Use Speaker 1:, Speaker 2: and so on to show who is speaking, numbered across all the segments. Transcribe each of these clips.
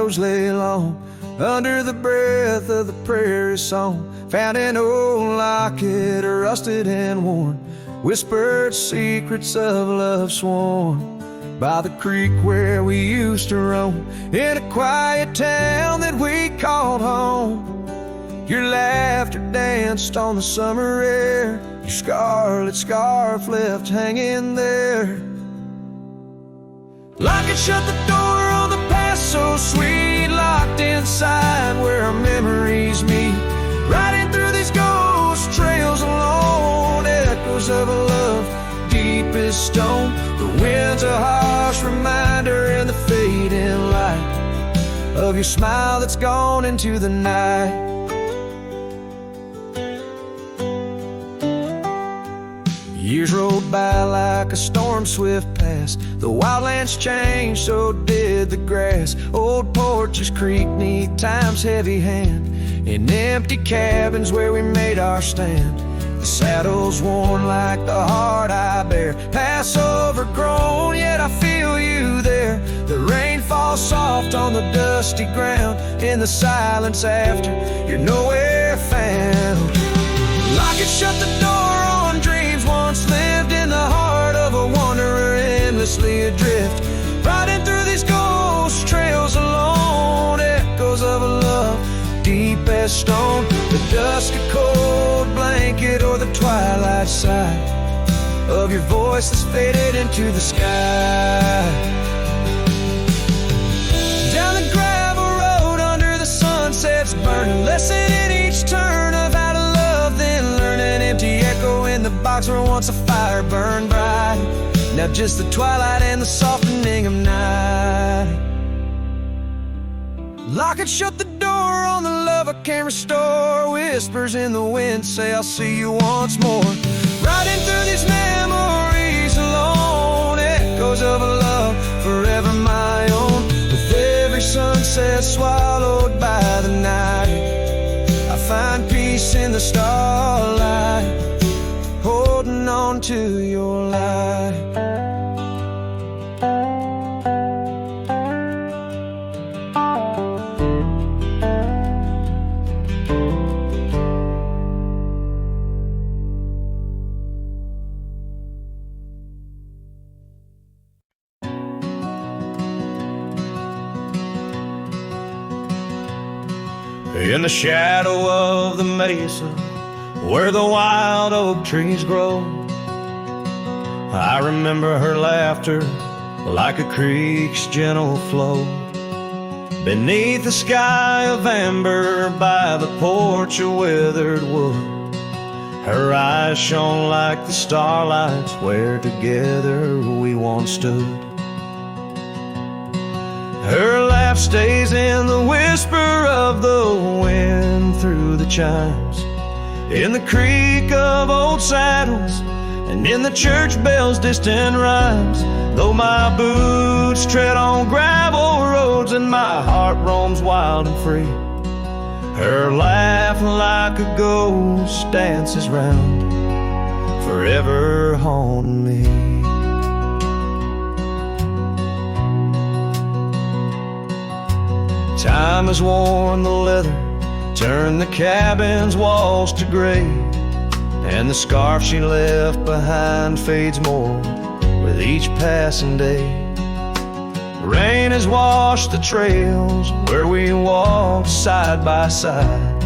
Speaker 1: shadows lay long, under the breath of the prairie song. Found an old locket, rusted and worn, whispered secrets of love sworn. By the creek where we used to roam, in a quiet town that we called home. Your laughter danced on the summer air, your scarlet scarf left hanging there. Locket shut the door on the past so sweet, locked inside where our memories meet. Riding through these ghost trails alone, echoes of a love deep as stone. The wind's a harsh reminder in the fading light of your smile that's gone into the night. Years rolled by like a storm swift past. The wildlands changed, so did the grass. Old porches creak neath time's heavy hand, in empty cabins where we made our stand. The saddle's worn like the heart I bear, past overgrown, yet I feel you there. The rain falls soft on the dusty ground, in the silence after you're nowhere found. Locket shut the door on dreams once lived, in the heart of a wanderer endlessly adrift. Riding through these ghost trails alone, echoes of a love deep as stone. The dusk a cold blanket, or the twilight sigh of your voice that's faded into the sky. Down the gravel road under the sunsets burning, lesson in each turn of how to love, then learn. An empty echo in the box where once a fire burned bright, now just the twilight and the softening of night. Locket shut the door on the love I can't restore. Whispers in the wind say I'll see you once more. Riding through these memories alone, echoes of a love forever my own. With every sunset swallowed by the night, I find peace in the starlight, holding on to your light. In the shadow of the mesa, where the wild oak trees grow, I remember her laughter like a creek's gentle flow. Beneath the sky of amber, by the porch of withered wood, her eyes shone like the starlights where together we once stood. Her laugh stays in the whisper of the wind through the chimes, in the creak of old saddles, and in the church bells' distant rhymes. Though my boots tread on gravel roads and my heart roams wild and free, her laugh like a ghost dances round, forever haunting me. Time has worn the leather, turned the cabin's walls to gray, and the scarf she left behind fades more with each passing day. Rain has washed the trails where we walked side by side,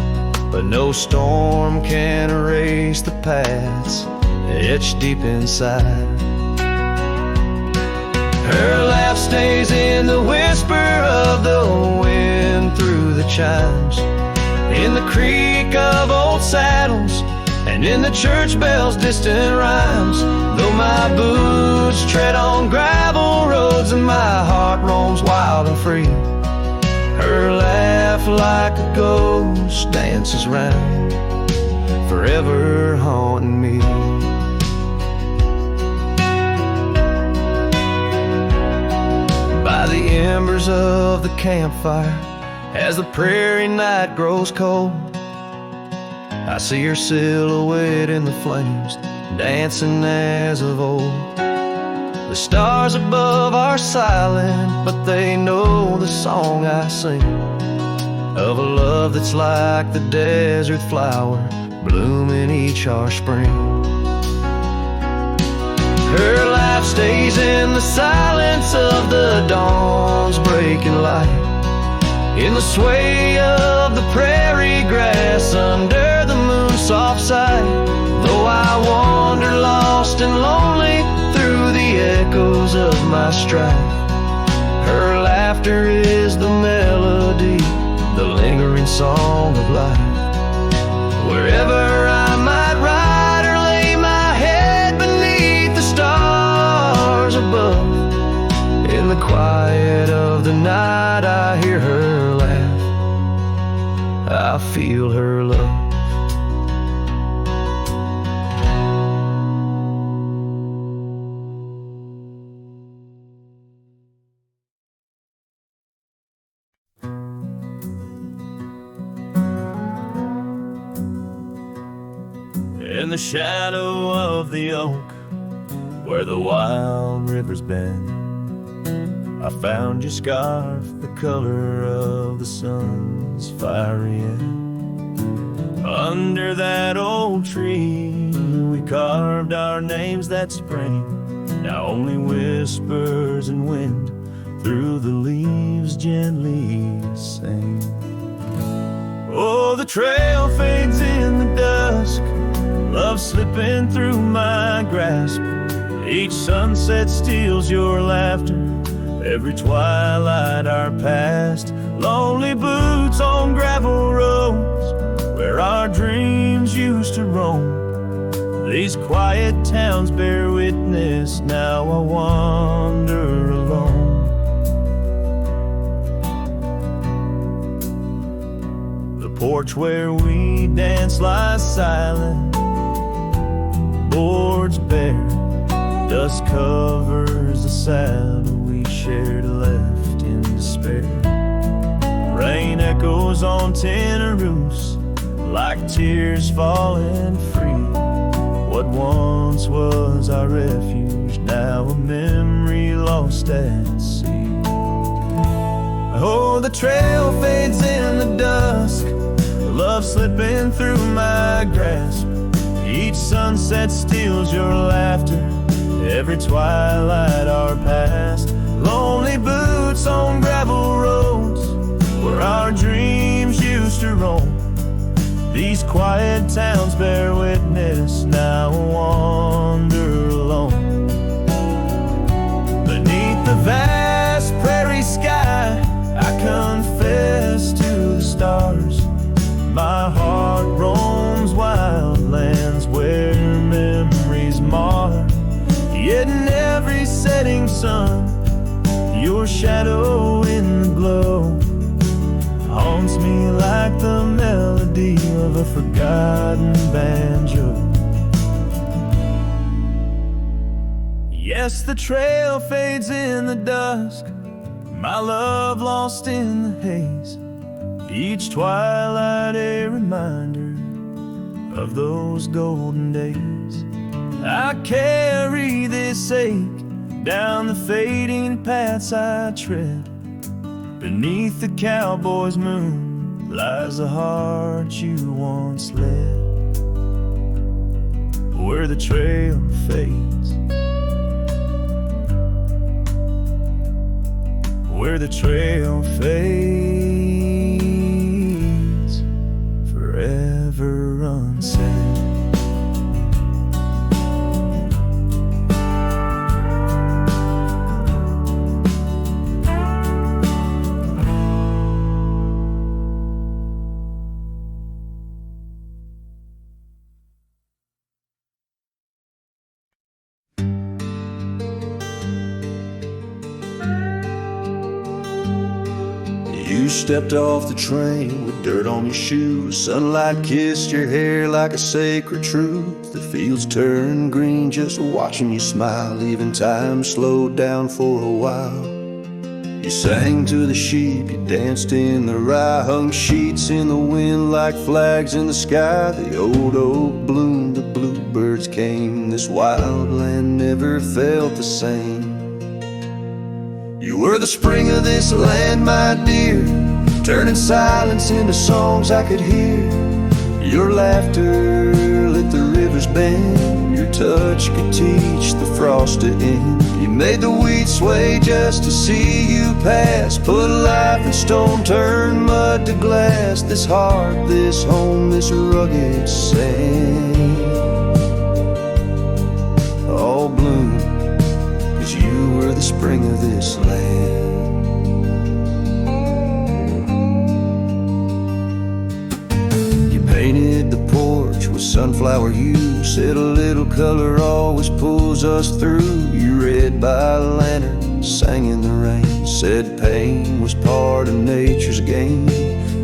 Speaker 1: but no storm can erase the paths etched deep inside. Her laugh stays in the whisper of the wind through the chimes, in the creak of old saddles, and in the church bells' distant rhymes. Though my boots tread on gravel roads and my heart roams wild and free, her laugh like a ghost dances round, forever haunting me. By the embers of the campfire, as the prairie night grows cold, I see her silhouette in the flames, dancing as of old. The stars above are silent, but they know the song I sing, of a love that's like the desert flower blooming each harsh spring. Her life stays in the silence of the dawn's breaking light, in the sway of the prairie grass under the moon's soft sight. Though I wander lost and lonely through the echoes of my strife, her laughter is the melody, the lingering song of life. Wherever I might ride or lay my head beneath the stars above, in the quiet of the night I hear her laugh, I feel her love. In the shadow of the oak, where the wild rivers bend, I found your scarf, the color of the sun's fiery end. Under that old tree, we carved our names that spring, now only whispers and wind through the leaves gently sing. Oh, the trail fades in the dusk, love slipping through my grasp. Each sunset steals your laughter, every twilight our past. Lonely boots on gravel roads, where our dreams used to roam. These quiet towns bear witness, now I wander alone. The porch where we dance lies silent, boards bare, dust covers the saddle we shared, left in despair. Rain echoes on tin roofs like tears falling free. What once was our refuge, now a memory lost at sea. Oh, the trail fades in the dusk, love slipping through my grasp. Each sunset steals your laughter, every twilight our past. Lonely boots on gravel roads, where our dreams used to roam. These quiet towns bear witness, now I wander alone. Beneath the vast prairie sky, I confess to the stars. My heart roams wild lands where memories mar. Yet in every setting sun, your shadow in the glow haunts me like the melody of a forgotten banjo. Yes, the trail fades in the dusk, my love lost in the haze. Each twilight a reminder of those golden days. I carry this ache down the fading paths I tread. Beneath the cowboy's moon lies the heart you once led. Where the trail fades, where the trail fades, forever unsaid. You stepped off the train with dirt on your shoes. Sunlight kissed your hair like a sacred truth. The fields turned green just watching you smile. Even time slowed down for a while. You sang to the sheep, you danced in the rye. Hung sheets in the wind like flags in the sky. The old oak bloomed, the bluebird bluebirds came, this wild land never felt the same. You were the spring of this land, my dear, turning silence into songs I could hear. Your laughter lit the river's bend, your touch could teach the frost to end. You made the weeds sway just to see you pass, put life in stone, turn mud to glass. This heart, this home, this rugged sand, all bloom, 'cause you were the spring of this land. Painted the porch with sunflower hue, said a little color always pulls us through. You read by a lantern, sang in the rain, said pain was part of nature's game.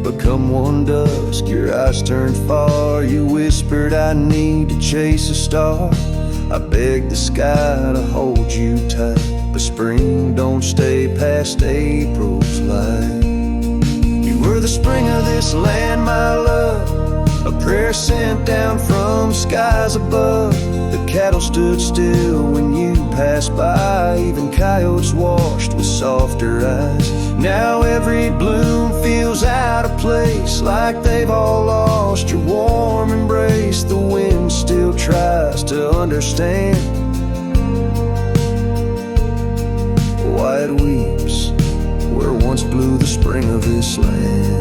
Speaker 1: But come one dusk, your eyes turned far. You whispered, I need to chase a star. I begged the sky to hold you tight, but spring don't stay past April's light. You were the spring of this land, my love, a prayer sent down from skies above. The cattle stood still when you passed by, even coyotes washed with softer eyes. Now every bloom feels out of place, like they've all lost your warm embrace. The wind still tries to understand why it weeps where once blew the spring of this land.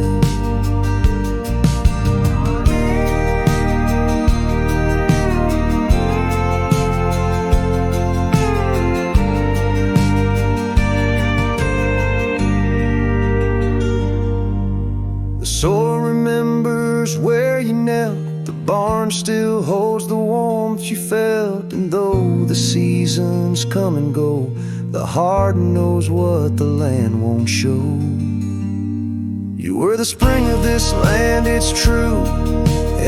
Speaker 1: Soil remembers where you knelt, the barn still holds the warmth you felt. And though the seasons come and go, the heart knows what the land won't show. You were the spring of this land, it's true,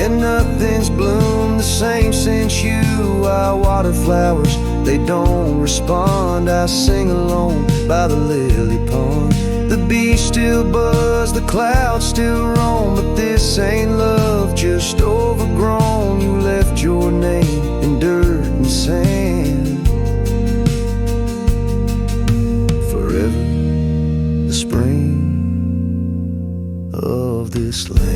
Speaker 1: and nothing's bloomed the same since you. I water flowers, they don't respond. I sing alone by the lily pond. The bees still buzz, the clouds still roam, but this ain't love, just overgrown. You left your name in dirt and sand. Forever the spring of this land.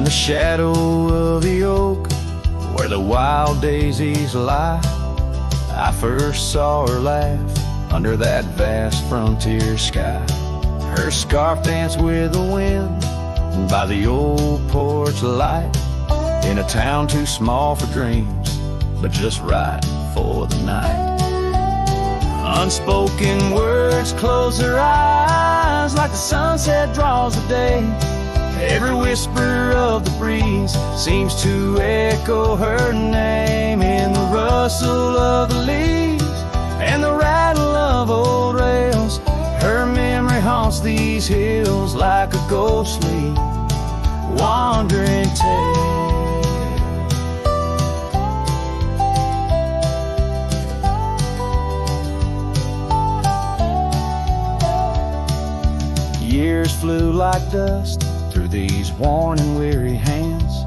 Speaker 1: The shadow of the oak, where the wild daisies lie, I first saw her laugh under that vast frontier sky. Her scarf danced with the wind by the old porch light, in a town too small for dreams, but just right for the night. Unspoken words close her eyes, like the sunset draws the day. Every whisper of the breeze seems to echo her name, in the rustle of the leaves and the rattle of old rails. Her memory haunts these hills like a ghostly wandering tale. Years flew like dust through these worn and weary hands.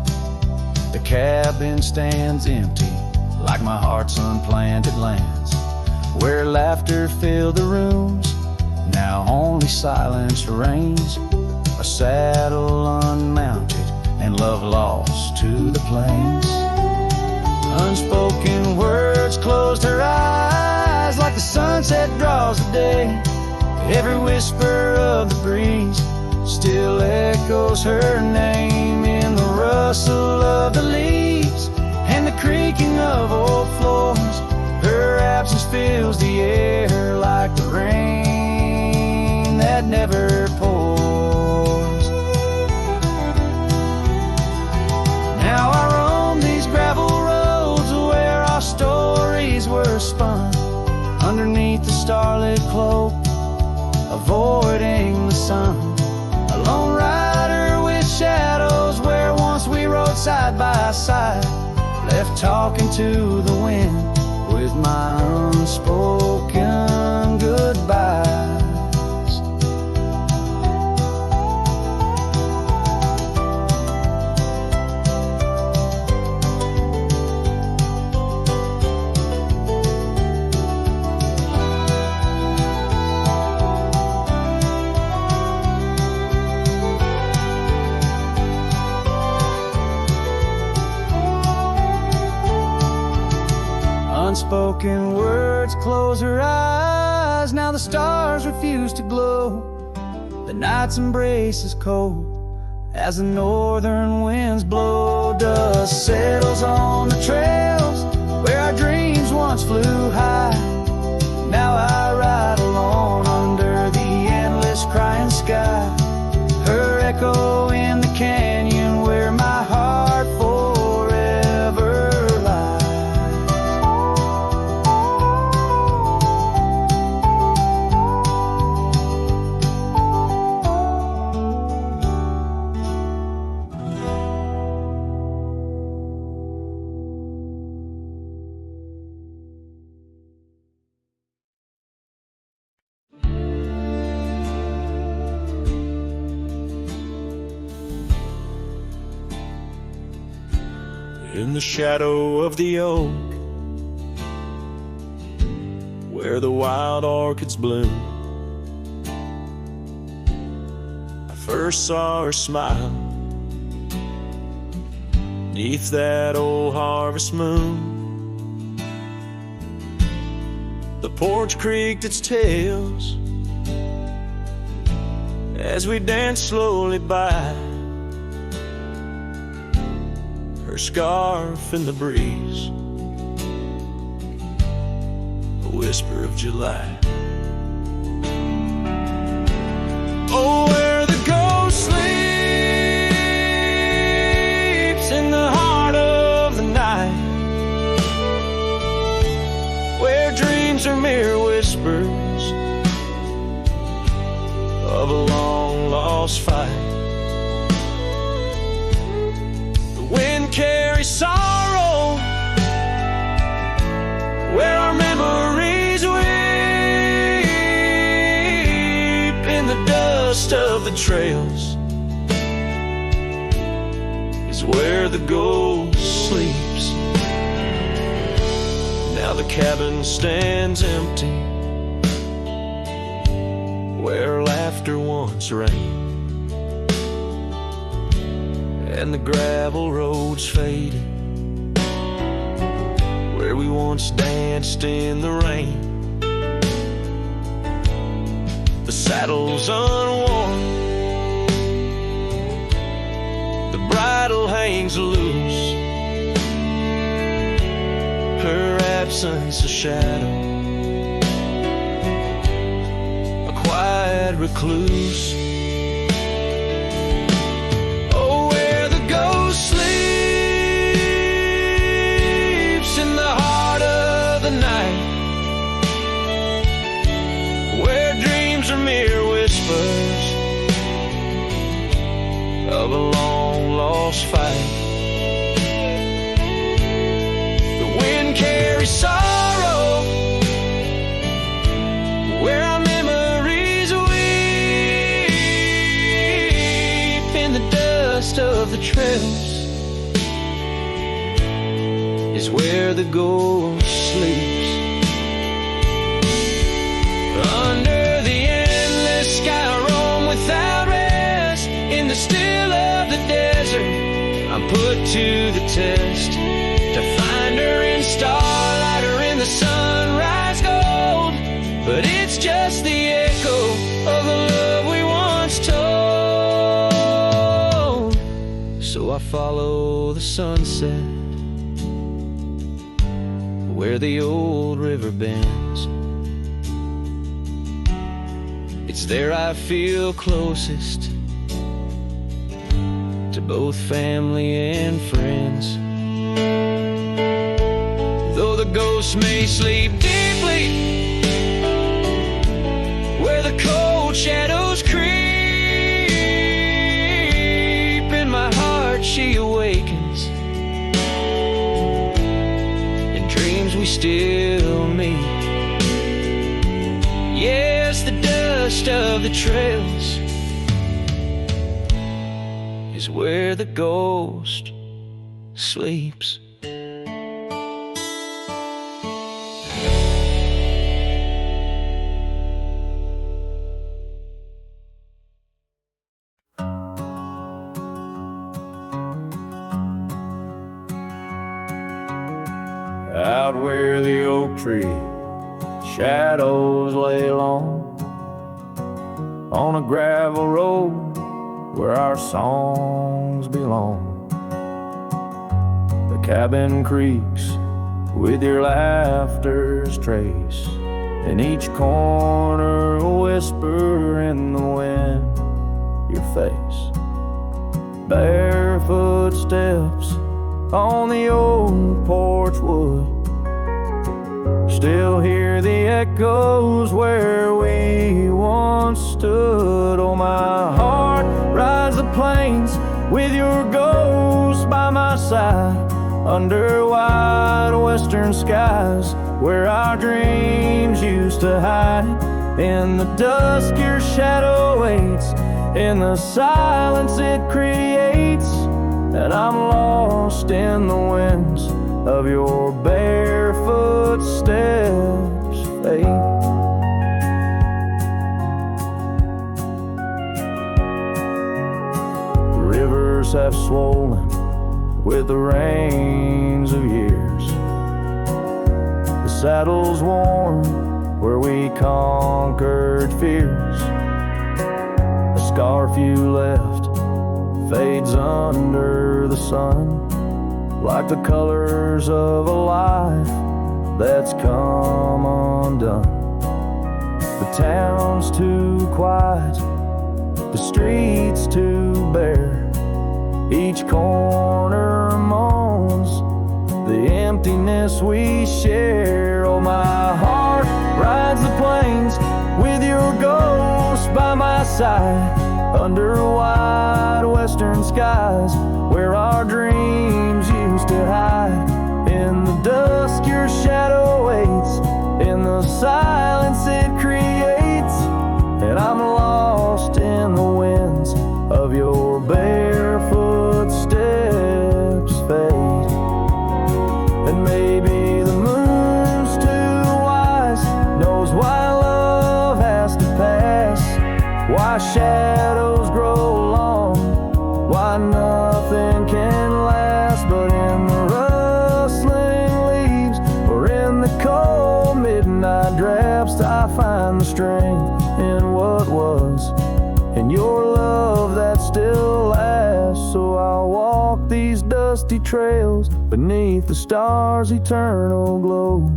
Speaker 1: The cabin stands empty like my heart's unplanted lands, where laughter filled the rooms, now only silence reigns. A saddle unmounted and love lost to the plains. Unspoken words closed her eyes, like the sunset draws the day. Every whisper of the breeze still echoes her name, in the rustle of the leaves and the creaking of old floors. Her absence fills the air like the rain that never pours. Now I roam sun. A lone rider with shadows where once we rode side by side. Left talking to the wind with my unspoken goodbyes. Unspoken words close her eyes. Now the stars refuse to glow. The night's embrace is cold as the northern winds blow. Dust settles on the trails where our dreams once flew high. Now I ride alone under the endless crying sky. Her echo in the canyon where my heart forever lies.
Speaker 2: In the shadow of the oak, where the wild orchids bloom, I first saw her smile 'neath that old harvest moon. The porch creaked its tails as we danced slowly by, her scarf in the breeze, a whisper of July. Oh, where the ghost sleeps in the heart of the night, where dreams are mere whispers of a long lost fight. Wind carries sorrow where our memories weep. In the dust of the trails is where the ghost sleeps. Now the cabin stands empty where laughter once reigned, and the gravel roads faded where we once danced in the rain. The saddle's unworn, the bridle hangs loose, her absence a shadow, a quiet recluse. Sleeps in the heart of the night, where dreams are mere whispers of a long lost fight. The wind carries sorrow where our memories weep. In the dust of the trails is where the ghost sleeps. Under the endless sky I roam without rest. In the still of the desert I'm put to the test, to find her in starlight or in the sunrise gold. But it's just the echo of the love we once told. So I follow the sunset where the old river bends. It's there I feel closest to both family and friends. Though the ghosts may sleep deeply where the cold shadows creep, of the trails is where the ghost sleeps.
Speaker 1: Out where the oak tree shadows lay long, on a gravel road where our songs belong. The cabin creaks with your laughter's trace, in each corner a whisper in the wind, your face. Barefoot steps on the old porch wood, still hear the echoes where we once stood. Oh, my heart rides the plains with your ghost by my side, under wide western skies where our dreams used to hide. In the dusk your shadow waits, in the silence it creates, and I'm lost in the winds of your barefoot steps, fate. The rivers have swollen with the rains of years, the saddle's worn where we conquered fears. The scarf you left fades under the sun, like the colors of a life that's come undone. The town's too quiet, the streets too bare, each corner moans the emptiness we share. Oh, my heart rides the plains with your ghost by my side, under wide western skies where our dreams used to hide. In the dusk your shadow waits, in the silence it creates, and I'm lost in the winds of your barefoot steps, fate. And maybe the moon's too wise, knows why love has to pass, why shadows grow long, why nothing can last. But in the rustling leaves or in the cold midnight drafts, I find the strength in what was, in your love that still lasts. So I'll walk these dusty trails beneath the stars' eternal glow,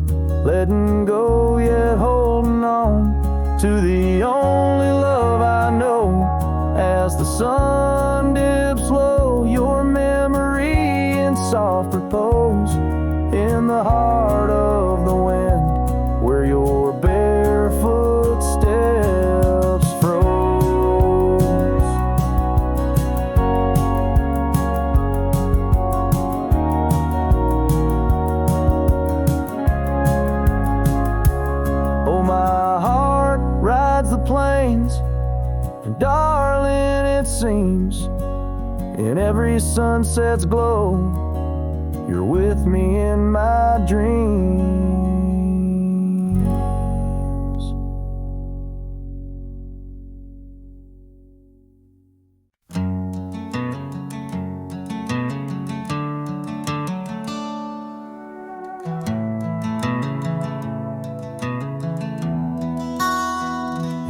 Speaker 1: letting go yet holding on to the only love I know. As the sun dips low, your memory in soft repose, in the heart of the wind where your barefoot steps froze. Oh, my heart rides the plains, and darling, it seems in every sunset's glow, you're with me in my dreams.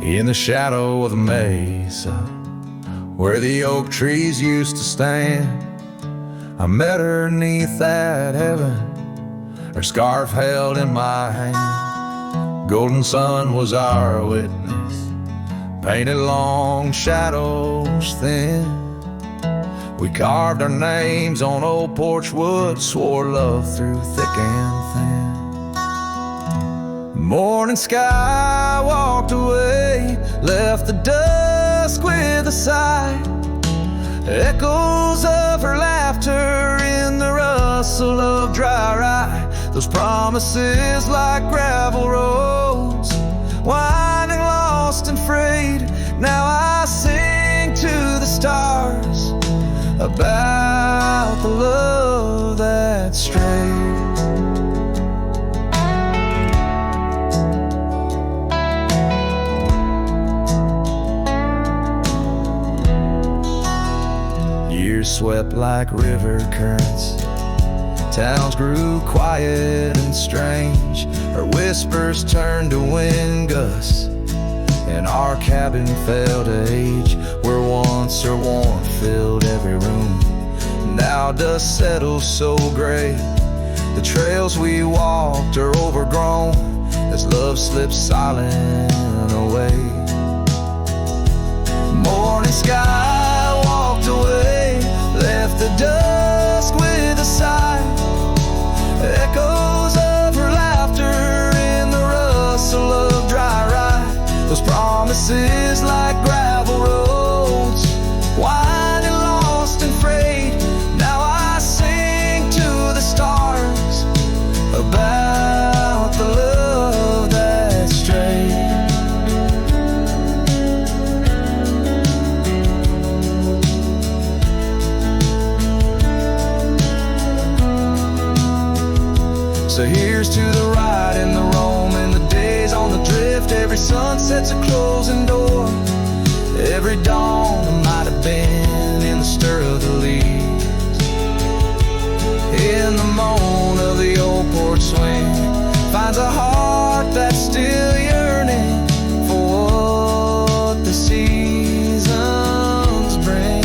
Speaker 1: In the shadow of the mesa, where the oak trees used to stand, I met her neath that heaven, her scarf held in my hand. Golden sun was our witness, painted long shadows thin. We carved our names on old porch wood, swore love through thick and thin. Morning sky walked away, left the dusk with a sigh. Echoes of her laughter in the rustle of dry rye. Those promises like gravel roads, winding lost and frayed, Now I sing to the stars about the love that strayed. Years swept like river currents, towns grew quiet and strange. Her whispers turned to wind gusts, and our cabin fell to age. Where once her warmth filled every room, now dust settles so gray. The trails we walked are overgrown as love slips silent away. Morning sky walked away, left the dusk with a sigh. Echoes of her laughter in the rustle of dry rye. Those promises like gravel roads, winding lost and frayed. Now I sing to the stars about the love that strayed. So here's to the ride and the roam and the days on the drift. Every sunset's a closing door, every dawn that might have been in the stir of the leaves. In the moan of the old porch swing finds a heart that's still yearning for what the seasons bring.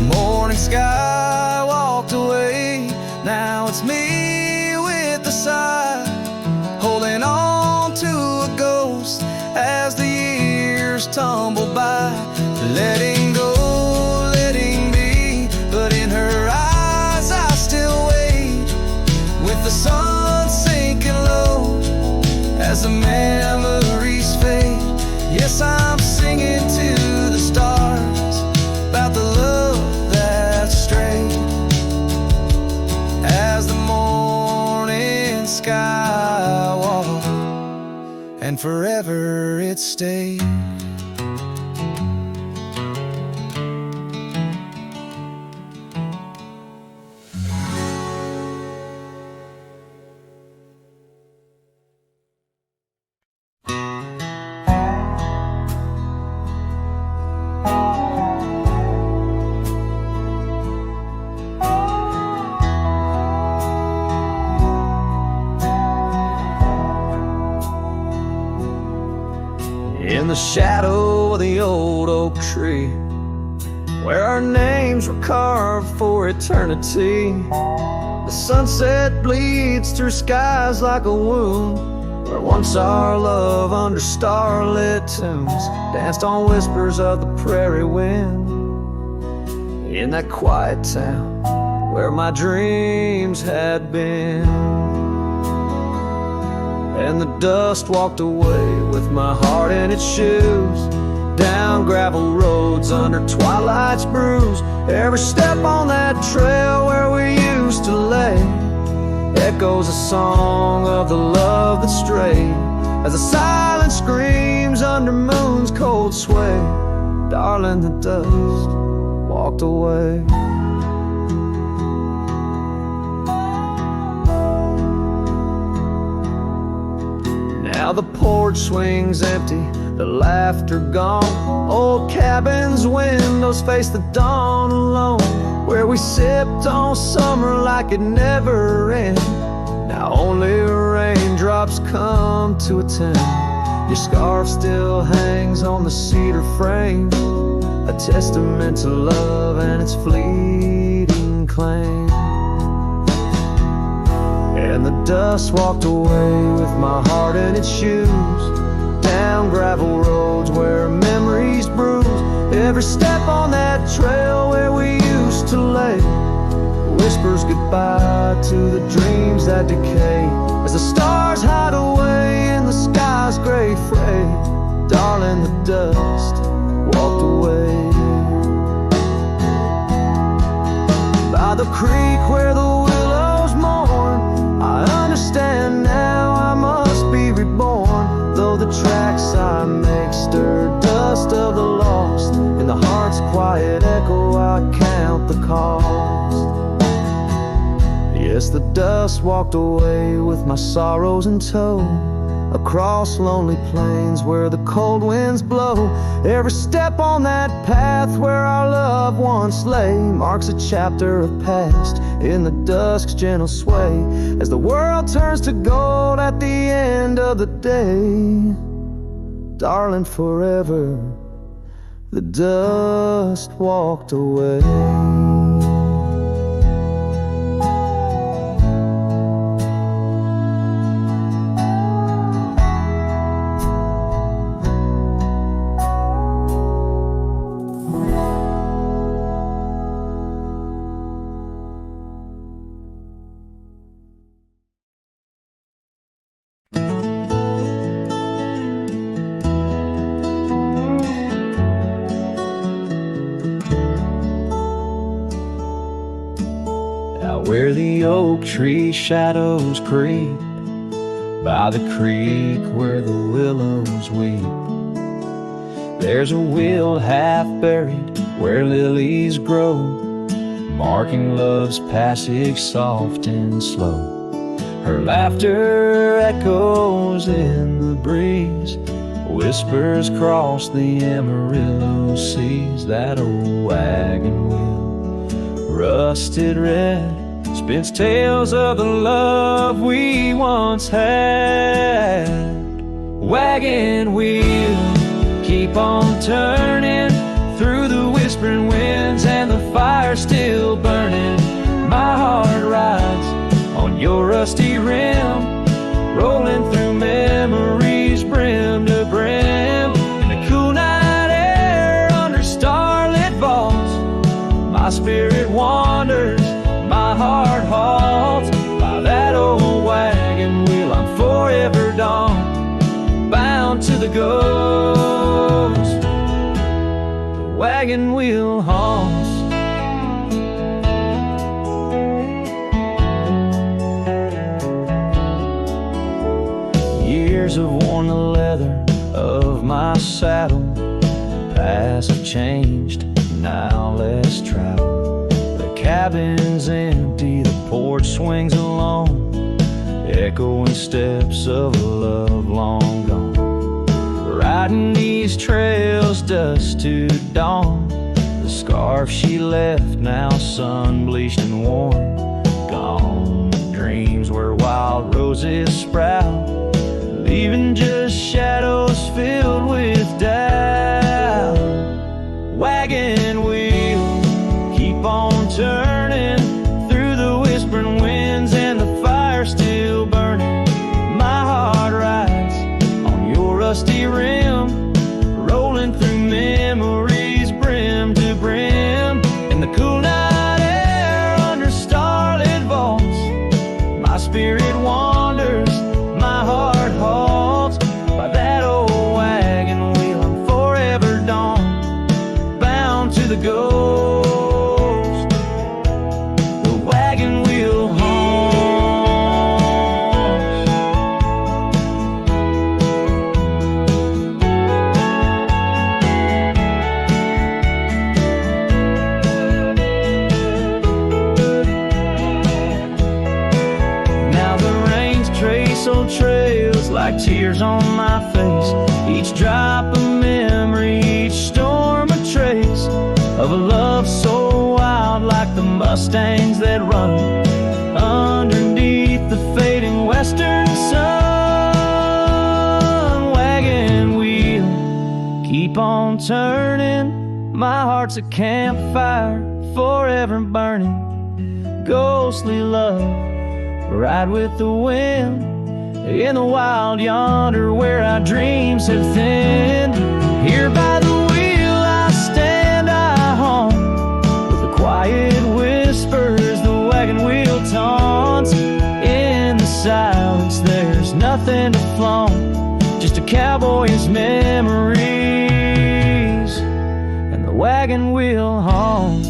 Speaker 1: Morning sky walked away, now it's me with the sigh, holding on to a ghost as the years tumble by. Letting go, letting be, but in her eyes I still wait, with the sun sinking low as the memories fade. Yes, I'm singing to the stars about the love that strayed. As the morning sky walked, and forever it stayed. In the shadow of the old oak tree, where our names were carved for eternity, the sunset bleeds through skies like a wound, where once our love under starlit tunes danced on whispers of the prairie wind. In that quiet town where my dreams had been, and the dust walked away with my heart in its shoes, down gravel roads under twilight's bruise. Every step on that trail where we used to lay echoes a song of the love that strayed, as the silence screams under moon's cold sway. Darling, the dust walked away. Now the porch swings empty, the laughter gone. Old cabins' windows face the dawn alone, where we sipped on summer like it never ended. Now only raindrops come to attend. Your scarf still hangs on the cedar frame, a testament to love and its fleeting claim. And the dust walked away with my heart in its shoes, down gravel roads where memories bruise. Every step on that trail where we used to lay whispers goodbye to the dreams that decay, as the stars hide away in the sky's gray fray. Darling, the dust walked away. By the creek where the willows mourn, I understand now I must be reborn, though the tracks I make stir dust count the cost. Yes, the dust walked away with my sorrows in tow, across lonely plains where the cold winds blow. Every step on that path where our loved ones lay marks a chapter of past in the dusk's gentle sway, as the world turns to gold at the end of the day. Darling, forever the dust walked away.
Speaker 2: Where the oak tree shadows creep, by the creek where the willows weep, there's a wheel half buried where lilies grow, marking love's passage soft and slow. Her laughter echoes in the breeze, whispers cross the Amarillo seas. That old wagon wheel, rusted red, spins tales of the love we once had. Wagon wheel, keep on turning through the whispering winds and the fire still burning. My heart rides on your rusty rim, rolling through memories brim to brim. In the cool night air under starlit vaults, my spirit wanders, my heart halts. By that old wagon wheel I'm forever gone, bound to the ghost. The wagon wheel haunts. Years have worn the leather of my saddle, paths have changed, now let's travel. Cabin's empty, the porch swings alone, echoing steps of a love long gone. Riding these trails dusk to dawn, the scarf she left now sun-bleached and worn. Gone dreams where wild roses sprout, leaving just shadows filled with doubt. Wagon wheel, keep on turning through the whispering winds and the fire still burning. My heart rides on your rusty rim, rolling through memories brim to brim. In the cool night air under starlit vaults, my spirit wanders, my heart halts. By that old wagon wheel I'm forever gone, bound to the ghost. Trails like tears on my face, each drop a memory, each storm a trace of a love so wild, like the Mustangs that run underneath the fading western sun. Wagon wheel, keep on turning, my heart's a campfire forever burning. Ghostly love, ride with the wind in the wild yonder where our dreams have thinned. Here by the wheel I stand, I haunt, with the quiet whispers the wagon wheel taunts. In the silence there's nothing to flaunt, just a cowboy's memories, and the wagon wheel haunts.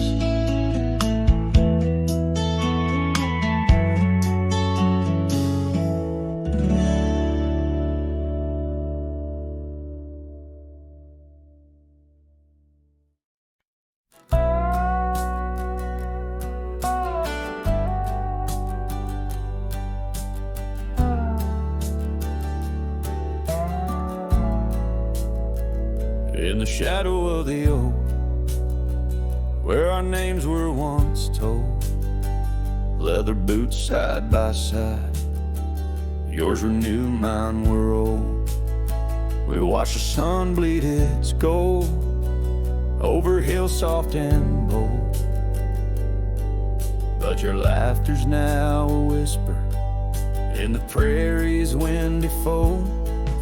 Speaker 1: shadow of the oak, where our names were once told. Leather boots side by side, yours were new, mine were old. We watched the sun bleed its gold over hills soft and bold. But your laughter's now a whisper in the prairie's windy fold.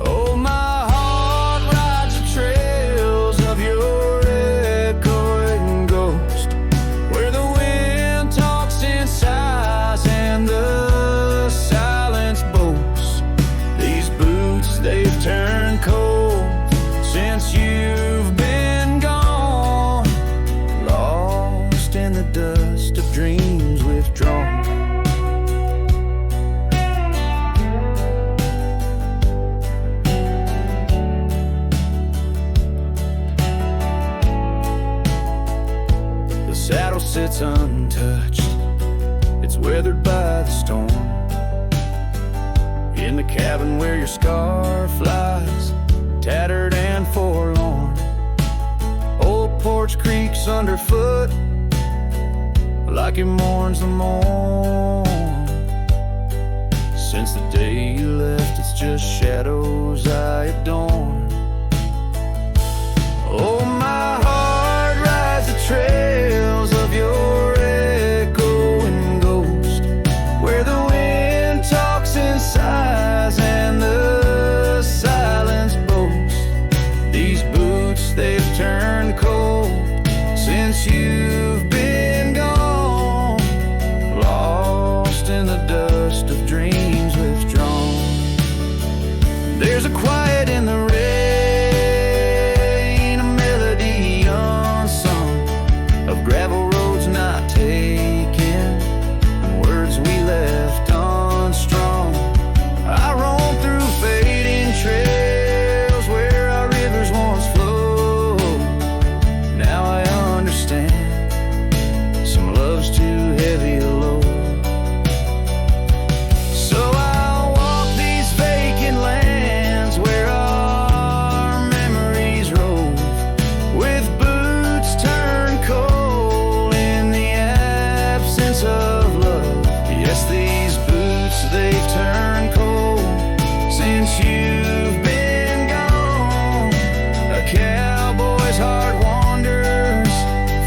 Speaker 1: Oh, my heart rides the trails of your echoing ghost, where the wind talks in sighs and the silence boasts. These boots, they've turned cold since you've been gone, lost in the dust of dreams withdrawn. Saddle sits untouched, it's weathered by the storm. In the cabin where your scar flies, tattered and forlorn. Old porch creaks underfoot, like it mourns the morn. Since the day you left, it's just shadows I adorn. Oh, my heart rides the trails of your echoing ghost, where the wind talks in sighs and the silence boasts. These boots, they've turned cold since you've been gone, lost in the dust of dreams withdrawn. There's a quiet in the rain, a melody unsung, of gravel roads not taken, and words we left unstrung. I roam through fading trails where our rivers once flowed. Now I understand, some love's too heavy a load. So I'll walk these vacant lands where our memories rove, with boots turned cold in the absence of love. Yes, these boots, they've turned cold since you've been gone. A cowboy's heart wanders,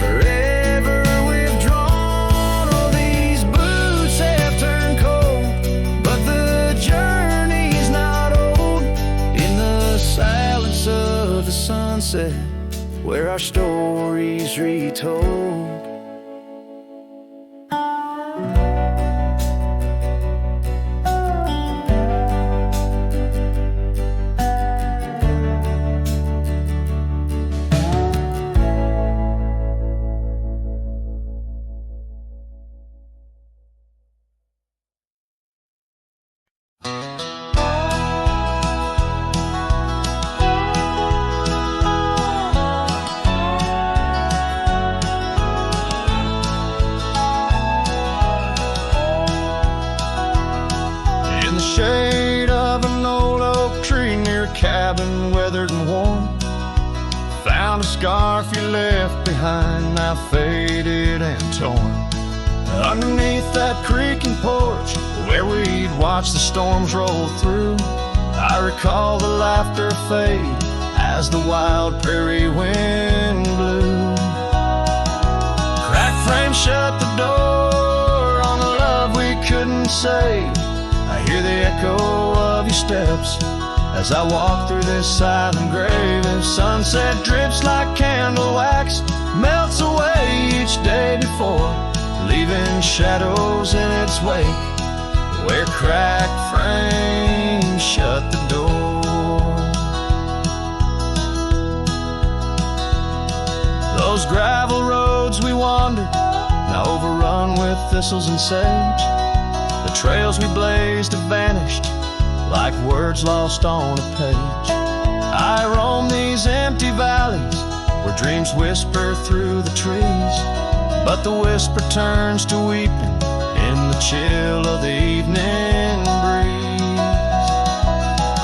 Speaker 1: forever withdrawn. Oh, these boots have turned cold, but the journey's not old. In the silence of the sunset, where our stories retold. In the shade of an old oak tree near a cabin, weathered and worn, found a scarf you left behind, now faded and torn. Underneath that creaking porch, where we'd watch the storms roll through, I recall the laughter fade as the wild prairie wind blew. Crack frame shut the door on the love we couldn't say. I hear the echo of your steps as I walk through this silent grave. And sunset drips like candle wax, melts away each day before, leaving shadows in its wake, where cracked frames shut the door. Those gravel roads we wandered, now overrun with thistles and sage. The trails we blazed have vanished, like words lost on a page. I roam these empty valleys, where dreams whisper through the trees, but the whisper turns to weeping in the chill of the evening breeze.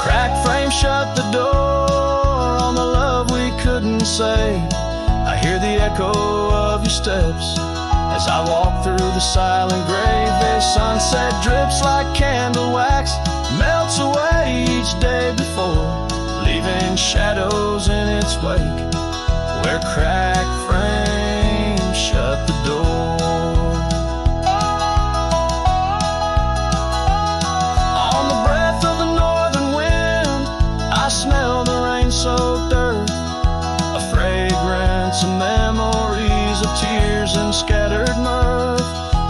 Speaker 1: Cracked frame shut the door on the love we couldn't and say, I hear the echo of your steps as I walk through the silent grave. The sunset drips like candle wax, melts away each day before, leaving shadows in its wake where cracked frames shut the door. On the breath of the northern wind, I smell the rain-soaked earth, a fragrance of memories of tears and scattered mirth.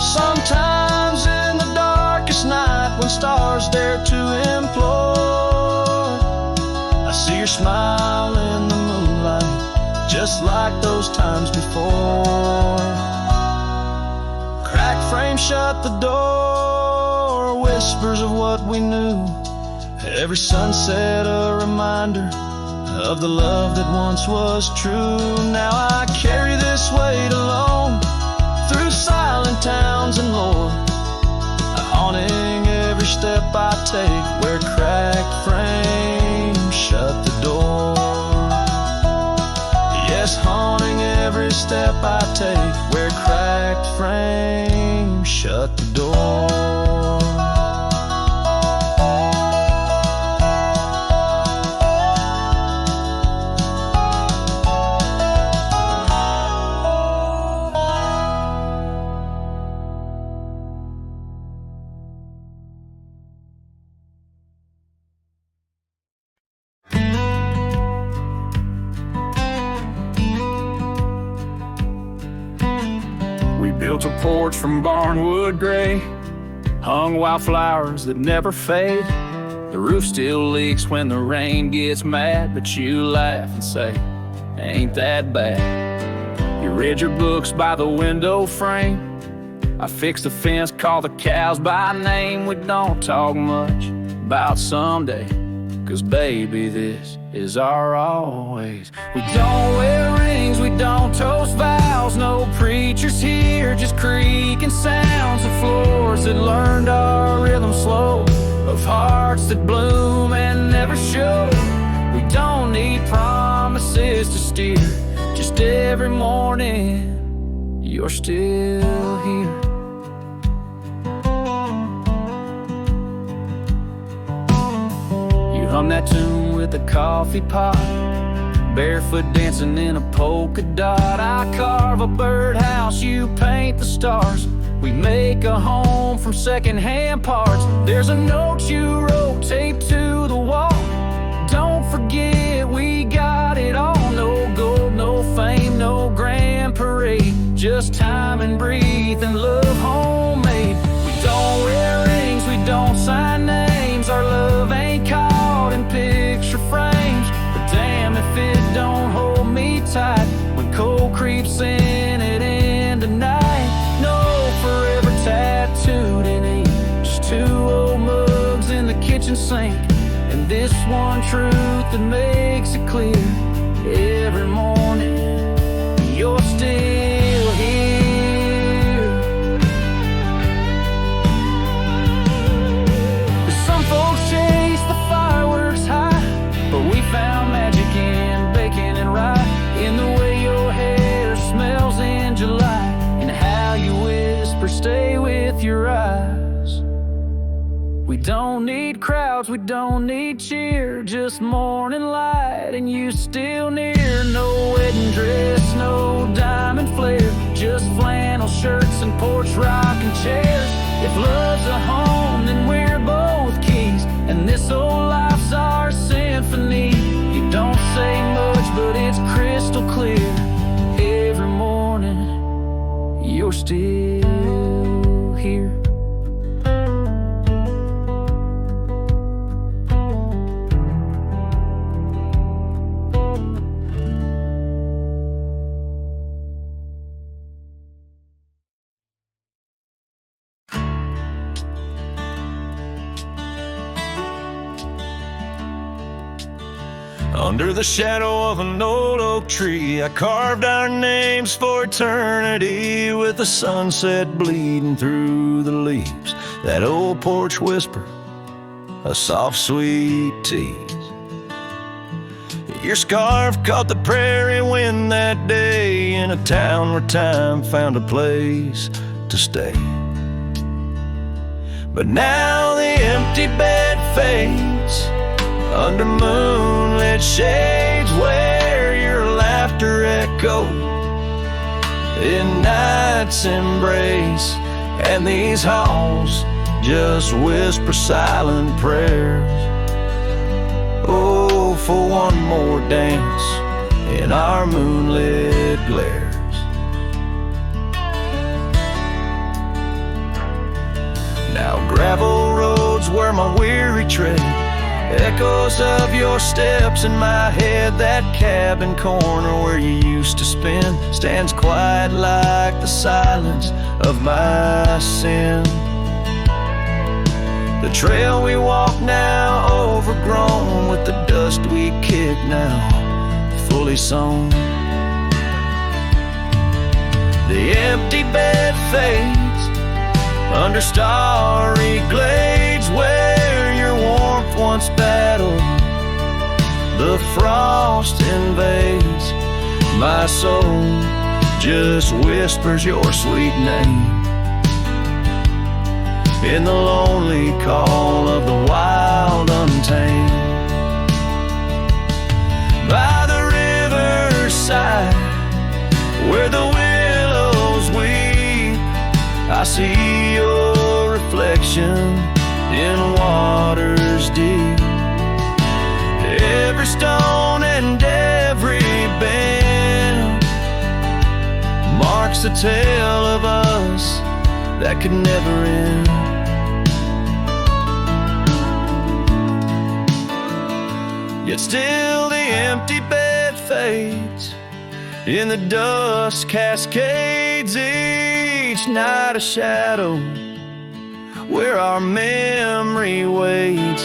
Speaker 1: Sometimes in the darkest night, when stars dare to implore, I see your smile in the moonlight, just like those times before. Cracked frame shut the door, whispers of what we knew. Every sunset a reminder of the love that once was true. Now I carry this weight alone through silent towns and lore, haunting every step I take where cracked frames shut the door. Yes, haunting every step I take where cracked frames shut the door.
Speaker 3: Built a porch from barnwood gray, hung wildflowers that never fade. The roof still leaks when the rain gets mad, but you laugh and say, ain't that bad. You read your books by the window frame. I fixed the fence, call the cows by name. We don't talk much about someday, 'cause baby, this is our always. We don't wear rings, we don't toast vows. No preachers here, just creaking sounds of floors that learned our rhythm slow, of hearts that bloom and never show. We don't need promises to steer, just every morning you're still here. You hum that tune with a coffee pot, barefoot dancing in a polka dot. I carve a birdhouse, you paint the stars. We make a home from secondhand parts. There's a note you wrote taped to the wall. Don't forget we got it all. No gold, no fame, no grand parade, just time and breathe and love homemade. We don't wear rings, we don't sign names. Our love ain't caught in picture frames, but damn if it don't hold me tight when cold creeps in at end of night. No forever tattooed in ink, just two old mugs in the kitchen sink, and this one truth that makes it clear every morning you're still here. Some folks chase the fireworks high, but we found magic in bacon and rye, in the way your hair smells in July, and how you whisper stay with your eyes. We don't need crowds, we don't need cheer, just morning light and you still near. No wedding dress, no diamond flare, just flannel shirts and porch rocking chairs. If love's a home, then we're both keys, and this old life's our symphony. You don't say much, but it's crystal clear. Every morning, you're still here.
Speaker 1: Under the shadow of an old oak tree, I carved our names for eternity, with the sunset bleeding through the leaves. That old porch whisper, a soft, sweet tease. Your scarf caught the prairie wind that day in a town where time found a place to stay. But now the empty bed fades under moonlit shades where your laughter echoed in night's embrace, and these halls just whisper silent prayers. Oh, for one more dance in our moonlit glares. Now gravel roads where my weary tread, echoes of your steps in my head. That cabin corner where you used to spend stands quiet like the silence of my sin. The trail we walk now overgrown with the dust we kick now fully sown. The empty bed fades under starry glades where your warmth once battled the frost invades. My soul just whispers your sweet name in the lonely call of the wild untamed. By the riverside where the willows weep, I see your reflection in waters deep. Every stone and every bend marks the tale of us that could never end. Yet still the empty bed fades in the dust cascades, each night a shadow where our memory waits.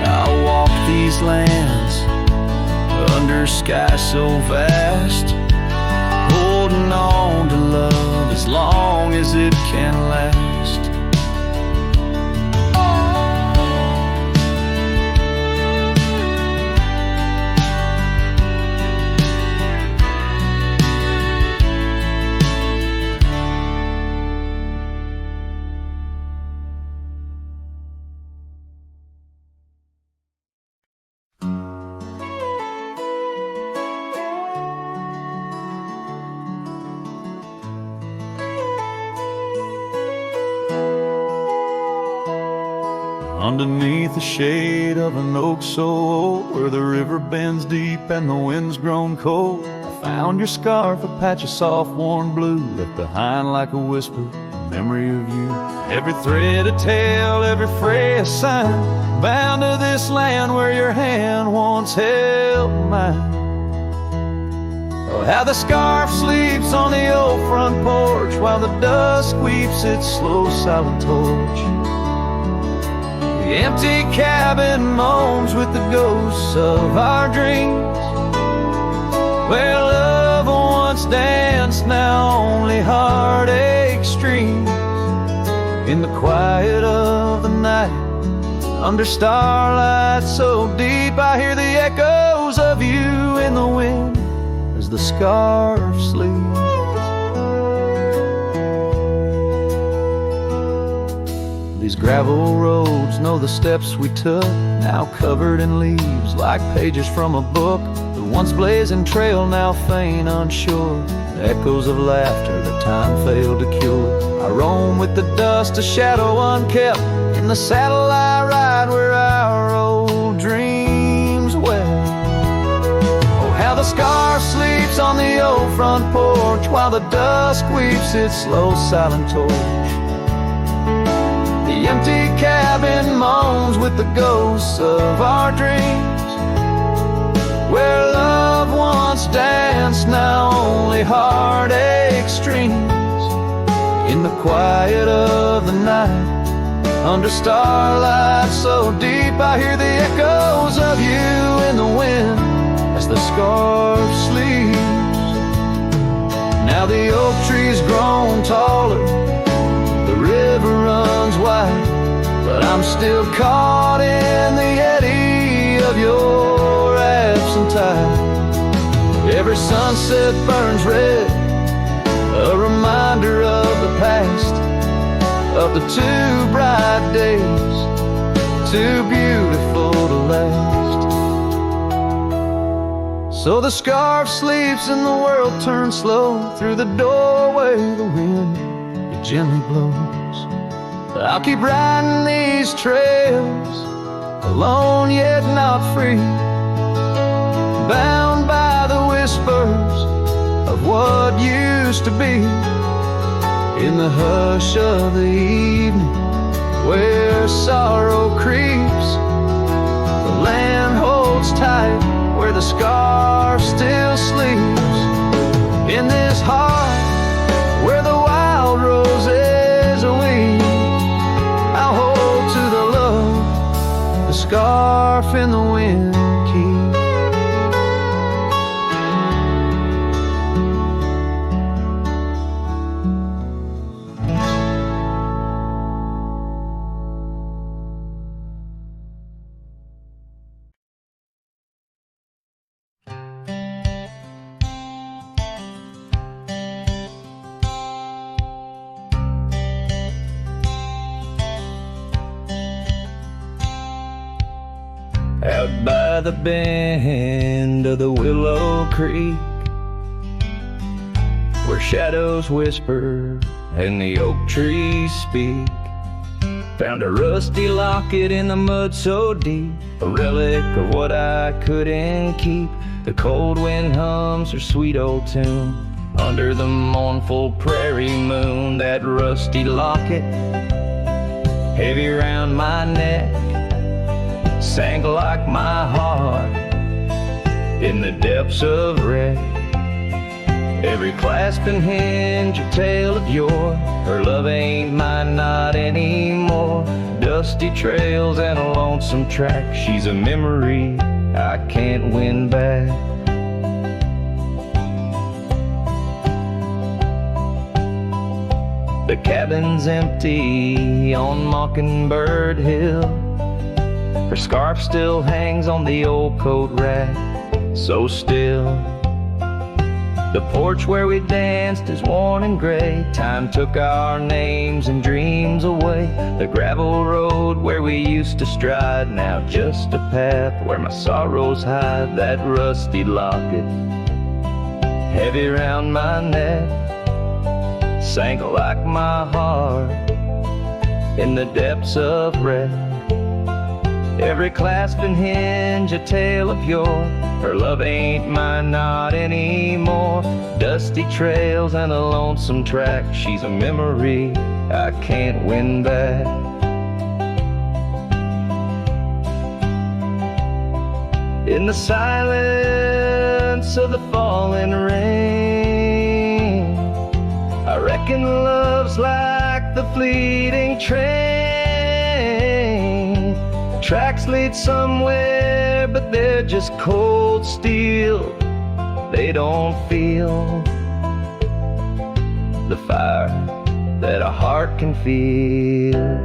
Speaker 1: I'll walk these lands under sky so vast, holding on to love as long as it can last. Underneath the shade of an oak so old, where the river bends deep and the wind's grown cold, I found your scarf, a patch of soft warm blue, left behind like a whisper, a memory of you. Every thread a tale, every fray a sign, bound to this land where your hand once held mine. Oh, how the scarf sleeps on the old front porch while the dusk weeps its slow silent torch. The empty cabin moans with the ghosts of our dreams, where love once danced, now only heartache streams. In the quiet of the night, under starlight so deep, I hear the echoes of you in the wind as the scarf sleeps. These gravel roads know the steps we took, now covered in leaves like pages from a book. The once blazing trail now faint unsure, the echoes of laughter that time failed to cure. I roam with the dust, a shadow unkept, in the saddle I ride where our old dreams were. Oh, how the scarf sleeps on the old front porch while the dusk weeps its slow silent torch. The empty cabin moans with the ghosts of our dreams, where love once danced, now only heartache streams. In the quiet of the night, under starlight so deep, I hear the echoes of you in the wind as the scarf sleeps. Now the oak tree's grown taller, the river runs wide, but I'm still caught in the eddy of your absent tide. Every sunset burns red, a reminder of the past, of the two bright days, too beautiful to last. So the scarf sleeps and the world turns slow. Through the doorway the wind, it gently blows. I'll keep riding these trails, alone yet not free, bound by the whispers of what used to be. In the hush of the evening, where sorrow creeps, the land holds tight where the scarf still sleeps. In this heart where the wild roses weep, I'll hold to the love the scarf in the wind keeps.
Speaker 3: Out by the bend of the Willow Creek, where shadows whisper and the oak trees speak, found a rusty locket in the mud so deep, a relic of what I couldn't keep. The cold wind hums her sweet old tune under the mournful prairie moon. That rusty locket, heavy round my neck, sank like my heart in the depths of wreck. Every clasp and hinge a tale of yore. Her love ain't mine, not anymore. Dusty trails and a lonesome track. She's a memory I can't win back. The cabin's empty on Mockingbird Hill. Her scarf still hangs on the old coat rack, so still. The porch where we danced is worn and gray. Time took our names and dreams away. The gravel road where we used to stride, now just a path where my sorrows hide. That rusty locket, heavy round my neck, sank like my heart in the depths of wreck. Every clasp and hinge a tale of yore. Her love ain't mine, not anymore. Dusty trails and a lonesome track. She's a memory I can't win back. In the silence of the falling rain, I reckon love's like the fleeting train. Tracks lead somewhere, but they're just cold steel. They don't feel the fire that a heart can feel.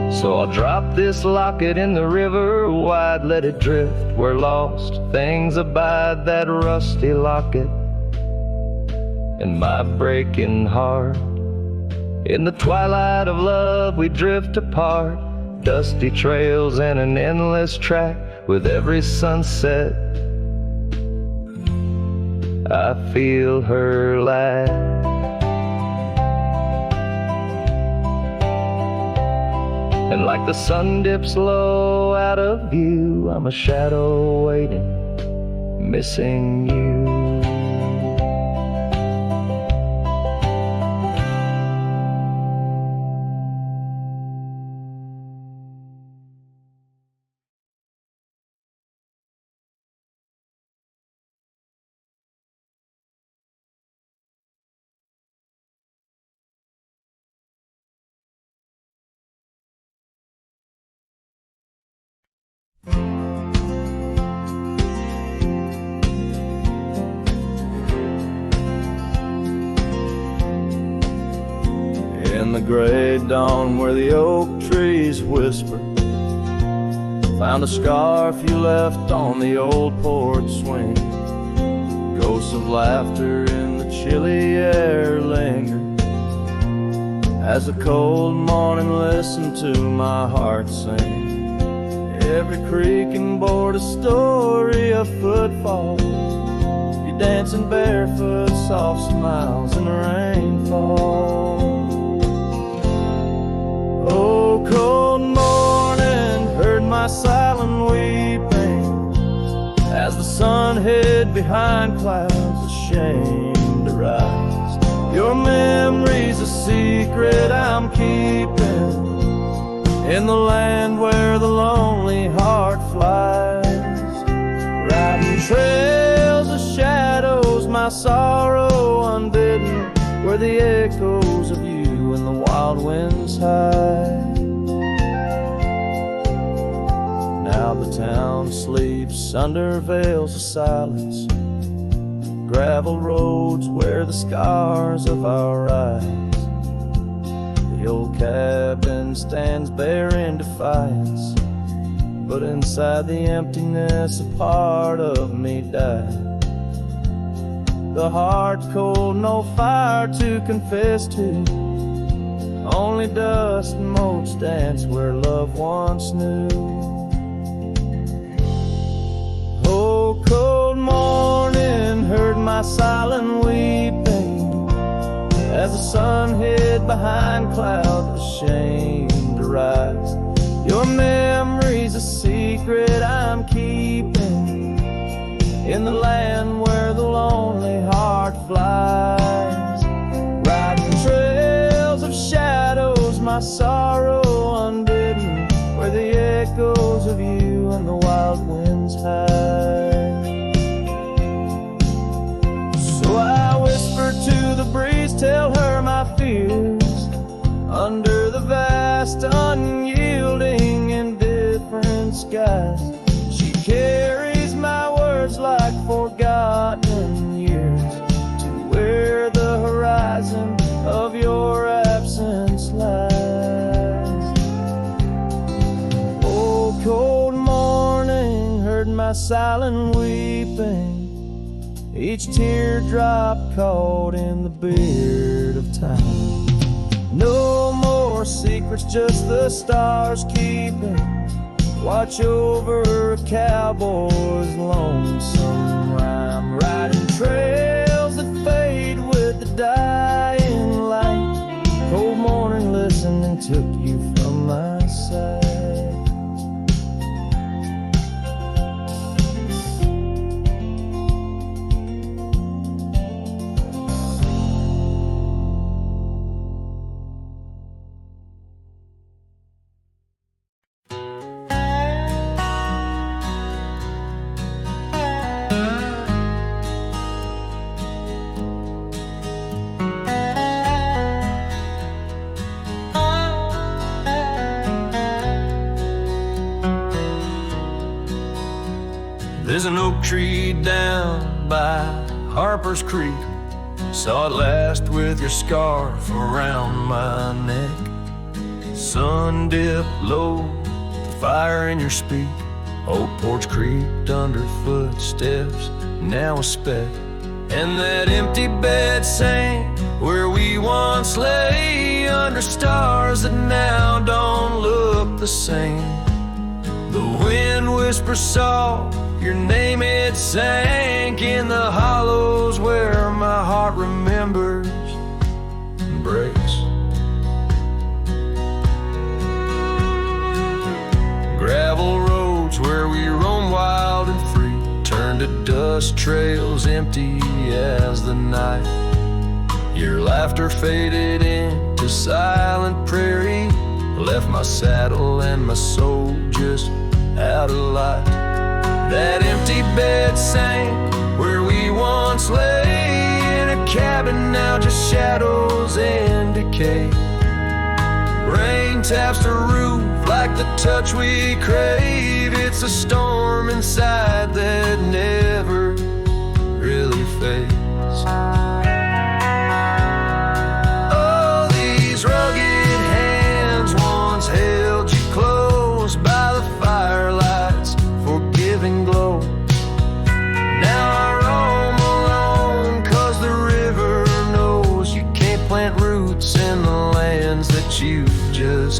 Speaker 3: So I'll drop this locket in the river wide, let it drift where lost things abide. That rusty locket in my breaking heart. In the twilight of love we drift apart, dusty trails and an endless track. With every sunset I feel her laugh. And like the sun dips low out of view, I'm a shadow waiting, missing you.
Speaker 1: In the gray dawn where the oak trees whisper
Speaker 3: Found a scarf you left on the old porch swing. Ghosts of laughter in the chilly air linger as the cold morning listened to my heart sing. Every creaking board a story of footfall. You dancing barefoot, soft smiles in the rainfall. Oh, cold morning, heard my silent weeping as the sun hid behind clouds, ashamed to rise. Your memory's a secret I'm keeping in the land where the lonely heart flies. Riding trails of shadows, my sorrow unbidden, where the echoes of you and the wild winds hide. Now the town sleeps under veils of silence, gravel roads wear the scars of our eyes. The old cabin stands bare in defiance, but inside the emptiness a part of me died. The heart's cold, no fire to confess to, only dust and motes dance where love once knew. Oh, cold morning, heard my silent weeping as the sun hid behind clouds, ashamed to rise. Your memory's a secret I'm keeping in the land where the lonely heart flies. Riding trails of shadows, my sorrow unbidden, where the echoes of you and the wild winds hide. So I whisper to the breeze, tell her my fears, under the vast, unyielding, indifferent skies. She carries my words like forgotten years to where the horizon of your absence lies. Oh, cold morning, heard my silent weeping, each teardrop caught in the beard of time. No more secrets, just the stars keeping watch over a cowboy's lonesome rhyme. Riding trails that fade with the dying light. Cold morning listening took you from my side.
Speaker 1: There's an oak tree down by Harper's Creek. Saw it last with your scarf around my neck. Sun dipped low, fire in your speak. Old porch creaked under footsteps, now a speck. And that empty bed sang where we once lay, under stars that now don't look the same. The wind whispers soft, your name it sank in the hollows where my heart remembers and breaks. Gravel roads where we roam wild and free turn to dust trails empty as the night. Your laughter faded into silent prairie, left my saddle and my soul just out of light. That empty bed sank where we once lay, in a cabin now just shadows and decay. Rain taps the roof like the touch we crave. It's a storm inside that never really fades. Oh, these rugged hands once held you close by the firelight.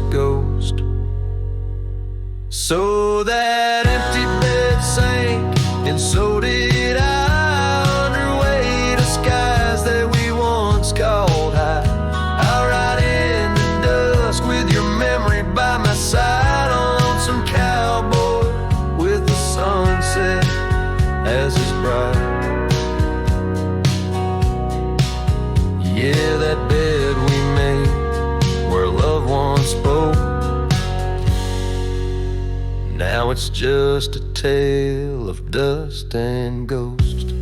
Speaker 1: loveless ghost. So that empty bed sank, and so did I, under weight of skies that we once called high. I'll ride in the dusk with your memory by my side on lonesome cowboy with the sunset as his bride. Yeah, that bed we made where love once spoke, now it's just a tale of dust and ghost.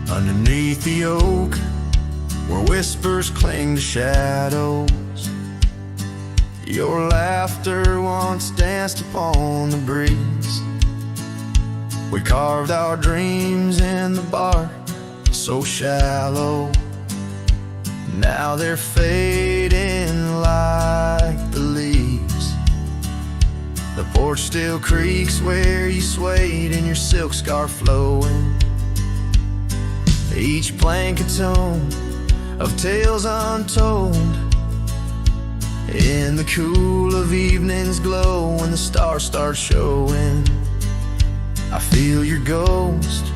Speaker 1: Underneath the oak, where whispers cling to shadows, your laughter once danced upon the breeze. We carved our dreams in the bark, so shallow. Now they're fading like the leaves. The porch still creaks where you swayed in your silk scarf flowing. Each blank a tone of tales untold. In the cool of evening's glow, when the stars start showing, I feel your ghost,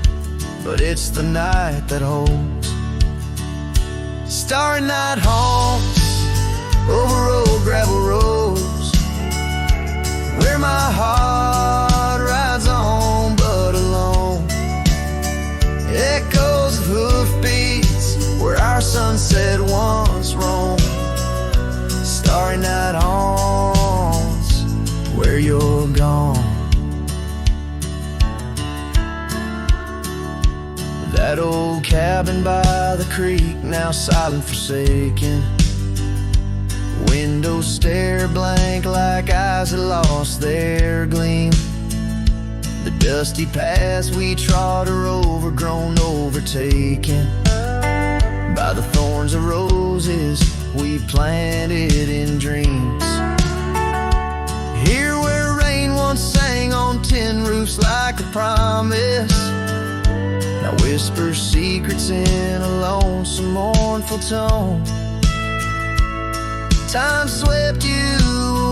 Speaker 1: but it's the night that holds. Starry night haunts over old gravel roads, where my heart rides on but alone. Echoes of hoofbeats where our sunset once roamed. Starry night haunts where you're gone. That old cabin by the creek, now silent, forsaken. Windows stare blank like eyes that lost their gleam. The dusty paths we trod are overgrown, overtaken by the thorns of roses we planted in dreams. Here where rain once sang on tin roofs like a promise, now whispers secrets in a lonesome, mournful tone. Time swept you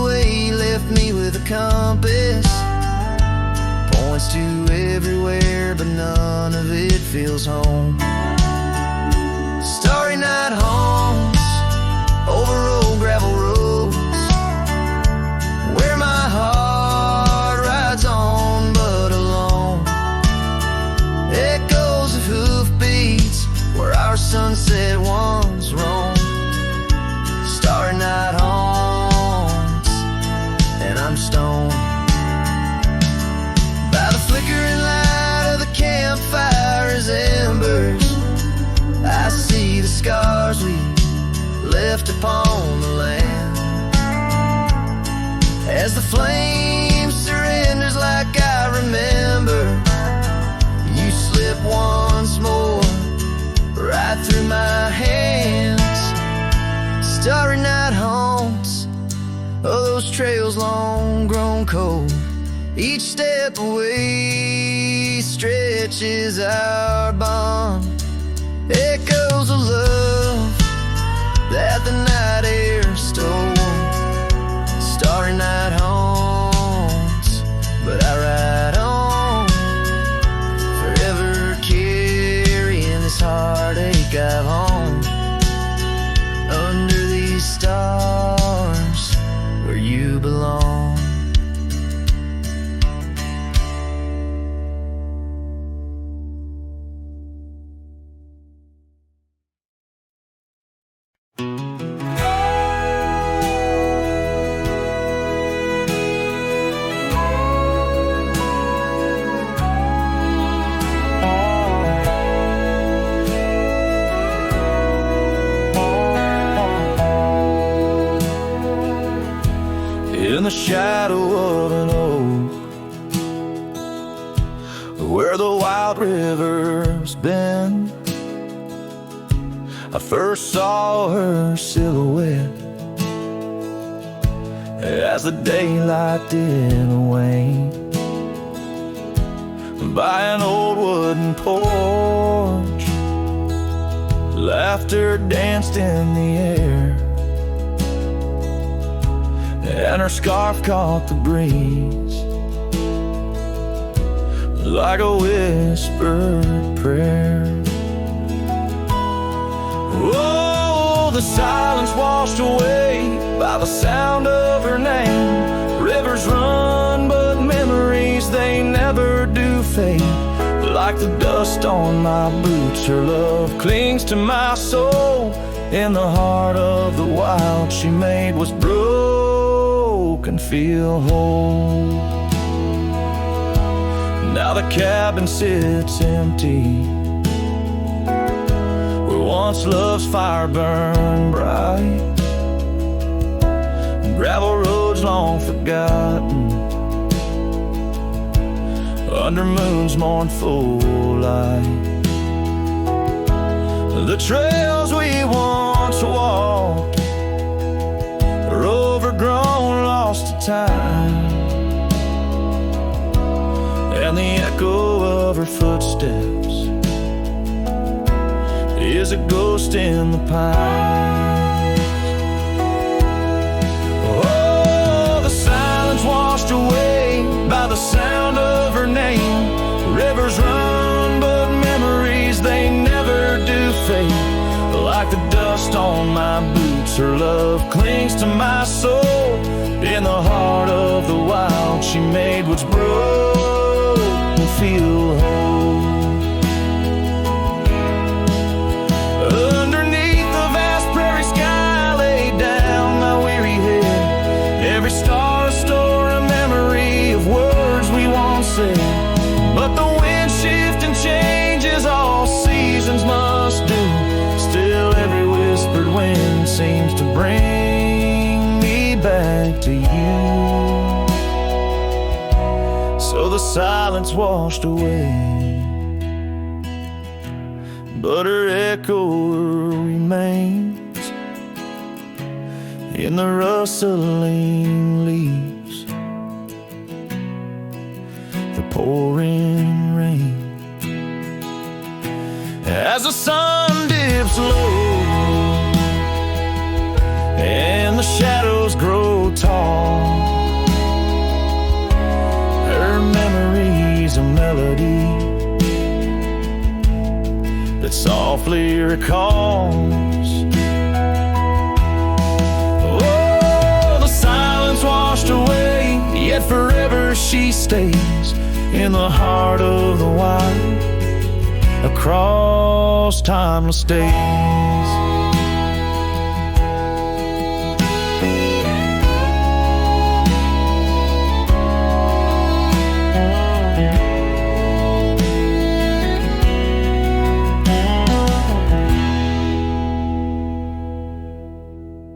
Speaker 1: away, left me with a compass. Points to everywhere, but none of it feels home. Starry night haunts over old gravel roads, where my heart rides on but alone. Echoes of hoofbeats where our sunset once roamed. Starry night haunts, and I'm stoned by the flickering light of the campfire's embers. I see the scars we left upon the land, as the flame surrenders like I remember. You slip once more right through my hands. Starry night haunts, oh, those trails long grown cold. Each step away stretches our bond. Echoes of love that the night air stole. Starry night haunts, but I ride on, forever carrying this heartache I've owned. Under these stars where you belong. in the shadow of an oak, where the wild river's been. I first saw her silhouette as the daylight didn't wane, by an old wooden porch. Laughter danced in the air, and her scarf caught the breeze like a whispered prayer. Oh, the silence washed away by the sound of her name. Rivers run, but memories, they never do fade. Like the dust on my boots, her love clings to my soul. In the heart of the wild, she made what's broken feel whole. Now the cabin sits empty, where once love's fire burned bright. Gravel roads long forgotten, under moon's mournful light. The trails we once walked are overgrown, lost to time, and the echo of her footsteps is a ghost in the pines. Oh, the silence washed away by the sound of her name. Rivers run, but memories, they never do fade. Like the dust on my boots, her love clings to my soul. In the heart of the wild, she made what's broken feel whole. Underneath the vast prairie sky, laid down my weary head. Every star a store, a memory of words we once said. But the wind shifts and changes, all seasons must do. Still every whispered wind seems to bring me back to you. So the silence washed away, but her echo remains in the rustling leaves, the pouring rain. As the sun dips low and the shadows grow tall, her memory's a melody that softly recalls. Oh, the silence washed away, yet forever she stays in the heart of the wild, across timeless days.